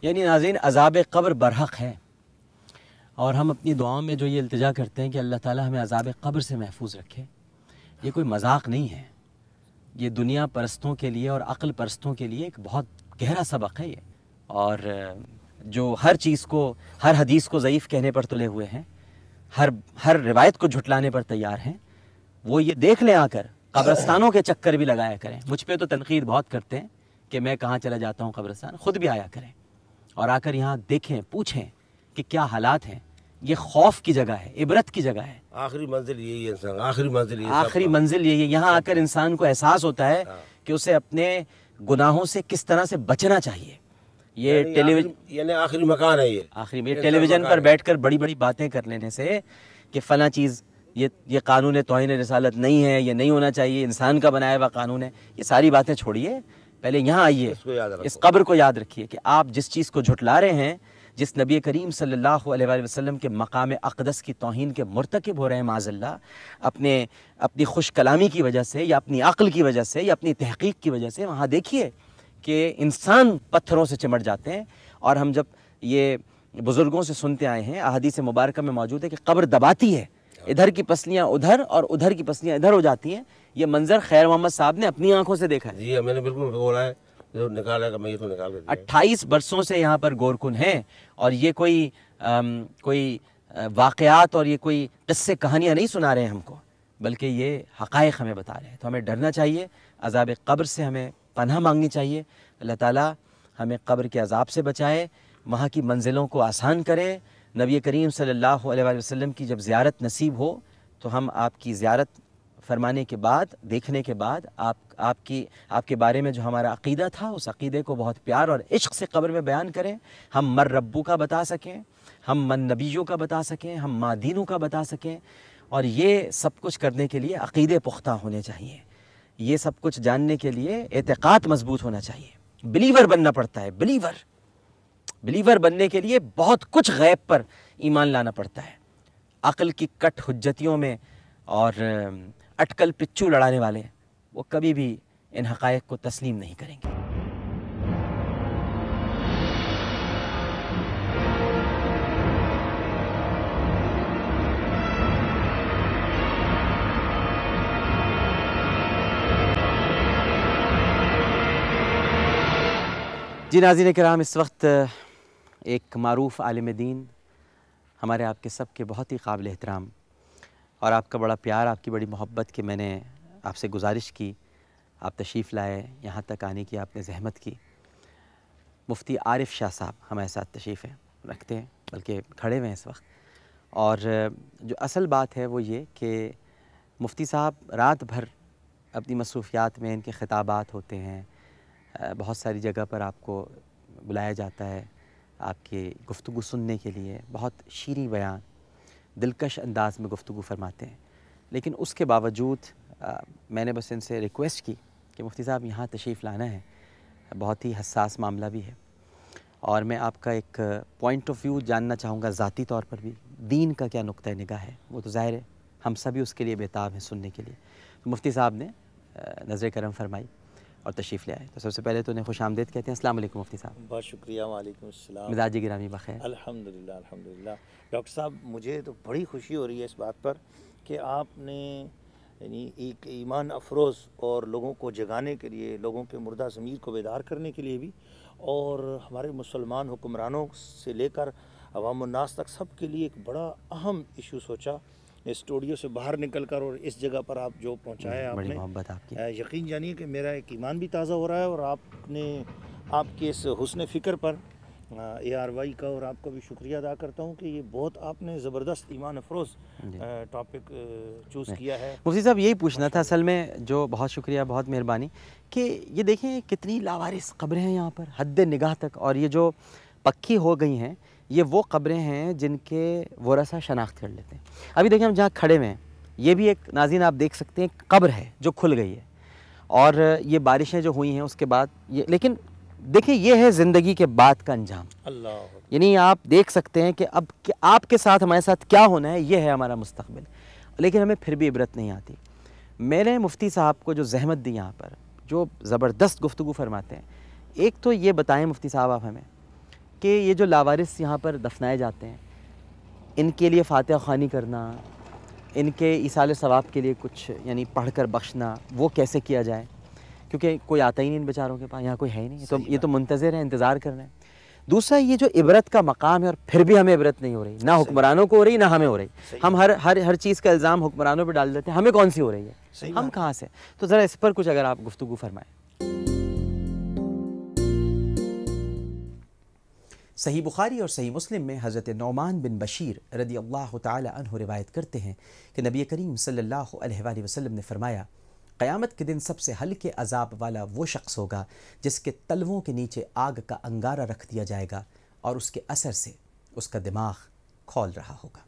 یعنی ناظرین عذاب قبر برحق ہے، اور ہم اپنی دعاؤں میں جو یہ التجا کرتے ہیں کہ اللہ تعالی ہمیں عذاب قبر سے محفوظ رکھے، یہ کوئی مذاق نہیں ہے، یہ دنیا پرستوں کے لیے اور عقل پرستوں کے لیے ایک بہت گہرا سبق ہے یہ، اور جو ہر چیز کو، ہر حدیث کو ضعیف کہنے پر تلے ہوئے ہیں، ہر روایت کو جھٹلانے پر تیار ہیں، وہ یہ دیکھ لیں آ کر قبرستانوں کے چکر بھی لگایا کریں۔ مجھ پہ تو تنقید بہت کرتے ہیں کہ میں کہاں چلا جاتا ہوں قبرستان، خود بھی آیا کریں اور آ کر یہاں دیکھیں، پوچھیں کہ کیا حالات ہیں۔ یہ خوف کی جگہ ہے، عبرت کی جگہ ہے، آخری منزل یہی ہے انسان، آخری منزل یہی ہے، آخری منزل یہی ہے۔ یہاں آ کر انسان کو احساس ہوتا ہے کہ اسے اپنے گناہوں سے کس طرح سے بچنا چاہیے۔ یہ ٹیلی ویژن، یعنی آخری مکان ہے، یہ آخری میں ٹیلی ویژن پر بیٹھ کر بڑی بڑی باتیں کر لینے سے کہ فلاں چیز یہ قانون توہین رسالت نہیں ہے، یہ نہیں ہونا چاہیے، انسان کا بنایا ہوا قانون ہے، یہ ساری باتیں چھوڑیے، پہلے یہاں آئیے، اس قبر کو یاد رکھیے کہ آپ جس چیز کو جھٹلا رہے ہیں، جس نبی کریم صلی اللہ علیہ وآلہ وسلم کے مقام اقدس کی توہین کے مرتکب ہو رہے ہیں معاذ اللہ، اپنی خوش کلامی کی وجہ سے یا اپنی عقل کی وجہ سے یا اپنی تحقیق کی وجہ سے، وہاں دیکھیے کہ انسان پتھروں سے چمٹ جاتے ہیں۔ اور ہم جب یہ بزرگوں سے سنتے آئے ہیں، احادیث مبارکہ میں موجود ہے کہ قبر دباتی ہے، ادھر کی پسلیاں ادھر اور ادھر کی پسلیاں ادھر ہو جاتی ہیں۔ یہ منظر خیر محمد صاحب نے اپنی آنکھوں سے دیکھا ہے۔ جی میں نے بالکل بولا ہے، جو نکالا کہ میں یہ تو نکال کے 28 برسوں سے یہاں پر گورکن ہیں، اور یہ کوئی واقعات اور یہ کوئی قصے کہانیاں نہیں سنا رہے ہیں ہم کو، بلکہ یہ حقائق ہمیں بتا رہے ہیں۔ تو ہمیں ڈرنا چاہیے، عذاب قبر سے ہمیں پناہ مانگنی چاہیے۔ اللہ تعالیٰ ہمیں قبر کے عذاب سے بچائے، وہاں کی منزلوں کو آسان کرے۔ نبی کریم صلی اللہ علیہ وآلہ وسلم کی جب زیارت نصیب ہو تو ہم آپ کی زیارت فرمانے کے بعد، دیکھنے کے بعد آپ کے بارے میں جو ہمارا عقیدہ تھا، اس عقیدے کو بہت پیار اور عشق سے قبر میں بیان کریں۔ ہم مر ربو کا بتا سکیں، ہم من نبیوں کا بتا سکیں، ہم ما دینوں کا بتا سکیں، اور یہ سب کچھ کرنے کے لیے عقیدے پختہ ہونے چاہیے۔ یہ سب کچھ جاننے کے لیے اعتقاد مضبوط ہونا چاہیے، بلیور بننا پڑتا ہے۔ بلیور بننے کے لیے بہت کچھ غیب پر ایمان لانا پڑتا ہے۔ عقل کی کٹ حجتیوں میں اور اٹکل پچو لڑانے والے وہ کبھی بھی ان حقائق کو تسلیم نہیں کریں گے۔ جی ناظرین کرام، اس وقت ایک معروف عالم دین، ہمارے آپ کے سب کے بہت ہی قابل احترام، اور آپ کا بڑا پیار، آپ کی بڑی محبت کہ میں نے آپ سے گزارش کی، آپ تشریف لائے، یہاں تک آنے کی آپ نے زحمت کی۔ مفتی عارف شاہ صاحب ہمارے ساتھ تشریف رکھتے ہیں، بلکہ کھڑے ہوئے ہیں اس وقت، اور جو اصل بات ہے وہ یہ کہ مفتی صاحب رات بھر اپنی مصروفیات میں، ان کے خطابات ہوتے ہیں، بہت ساری جگہ پر آپ کو بلایا جاتا ہے آپ کی گفتگو سننے کے لیے، بہت شیریں بیان، دلکش انداز میں گفتگو فرماتے ہیں، لیکن اس کے باوجود میں نے بس ان سے ریکویسٹ کی کہ مفتی صاحب یہاں تشریف لانا ہے، بہت ہی حساس معاملہ بھی ہے، اور میں آپ کا ایک پوائنٹ آف ویو جاننا چاہوں گا، ذاتی طور پر بھی دین کا کیا نقطہ نگاہ ہے، وہ تو ظاہر ہے ہم سبھی اس کے لیے بےتاب ہیں سننے کے لیے۔ تو مفتی صاحب نے نظر کرم فرمائی اور تشریف لے آئے، تو سب سے پہلے تو انہیں خوش آمدید کہتے ہیں۔ السلام علیکم مفتی صاحب۔ بہت شکریہ، وعلیکم السلام۔ مزاج گرامی بخیر؟ الحمدللہ الحمدللہ۔ ڈاکٹر صاحب مجھے تو بڑی خوشی ہو رہی ہے اس بات پر کہ آپ نے یعنی ایک ایمان افروز اور لوگوں کو جگانے کے لیے، لوگوں کے مردہ ضمیر کو بیدار کرنے کے لیے بھی، اور ہمارے مسلمان حکمرانوں سے لے کر عوام الناس تک سب کے لیے ایک بڑا اہم ایشو سوچا، اسٹوڈیو سے باہر نکل کر، اور اس جگہ پر آپ جو پہنچایا آپ بڑی نے، محبت آپ کی۔ یقین جانیے کہ میرا ایک ایمان بھی تازہ ہو رہا ہے، اور آپ کے اس حسن فکر پر اے آر وائی کا اور آپ کا بھی شکریہ ادا کرتا ہوں کہ یہ بہت آپ نے زبردست ایمان افروز ٹاپک چوز کیا ہے۔ مفتی صاحب یہی پوچھنا تھا اصل میں، جو بہت شکریہ، بہت مہربانی، کہ یہ دیکھیں کتنی لاوارث قبریں ہیں یہاں پر حد نگاہ تک، اور یہ جو پکی ہو گئی ہیں یہ وہ قبریں ہیں جن کے ورثہ شناخت کر لیتے ہیں۔ ابھی دیکھیں ہم جہاں کھڑے ہوئے ہیں، یہ بھی ایک ناظرین آپ دیکھ سکتے ہیں قبر ہے جو کھل گئی ہے، اور یہ بارشیں جو ہوئی ہیں اس کے بعد لیکن دیکھیں یہ ہے زندگی کے بعد کا انجام۔ اللہ، یعنی آپ دیکھ سکتے ہیں کہ اب آپ کے ساتھ، ہمارے ساتھ کیا ہونا ہے، یہ ہے ہمارا مستقبل، لیکن ہمیں پھر بھی عبرت نہیں آتی۔ میں نے مفتی صاحب کو جو زحمت دی یہاں پر، جو زبردست گفتگو فرماتے ہیں، ایک تو یہ بتائیں مفتی صاحب آپ ہمیں کہ یہ جو لاوارث یہاں پر دفنائے جاتے ہیں، ان کے لیے فاتحہ خوانی کرنا، ان کے ایصال ثواب کے لیے کچھ یعنی پڑھ کر بخشنا، وہ کیسے کیا جائے؟ کیونکہ کوئی آتا ہی نہیں ان بیچاروں کے پاس، یہاں کوئی ہے ہی نہیں، یہ تو منتظر ہیں، انتظار کر رہے ہیں۔ دوسرا یہ جو عبرت کا مقام ہے، اور پھر بھی ہمیں عبرت نہیں ہو رہی، نہ حکمرانوں کو ہو رہی نہ ہمیں ہو رہی، ہم ہر چیز کا الزام حکمرانوں پہ ڈال دیتے ہیں، ہمیں کون سی ہو رہی ہے، ہم کہاں سے؟ تو ذرا اس پر کچھ اگر آپ گفتگو فرمائیں۔ صحیح بخاری اور صحیح مسلم میں حضرت نعمان بن بشیر رضی اللہ تعالی عنہ روایت کرتے ہیں کہ نبی کریم صلی اللہ علیہ وآلہ وسلم نے فرمایا، قیامت کے دن سب سے ہلکے عذاب والا وہ شخص ہوگا جس کے تلووں کے نیچے آگ کا انگارہ رکھ دیا جائے گا اور اس کے اثر سے اس کا دماغ کھول رہا ہوگا۔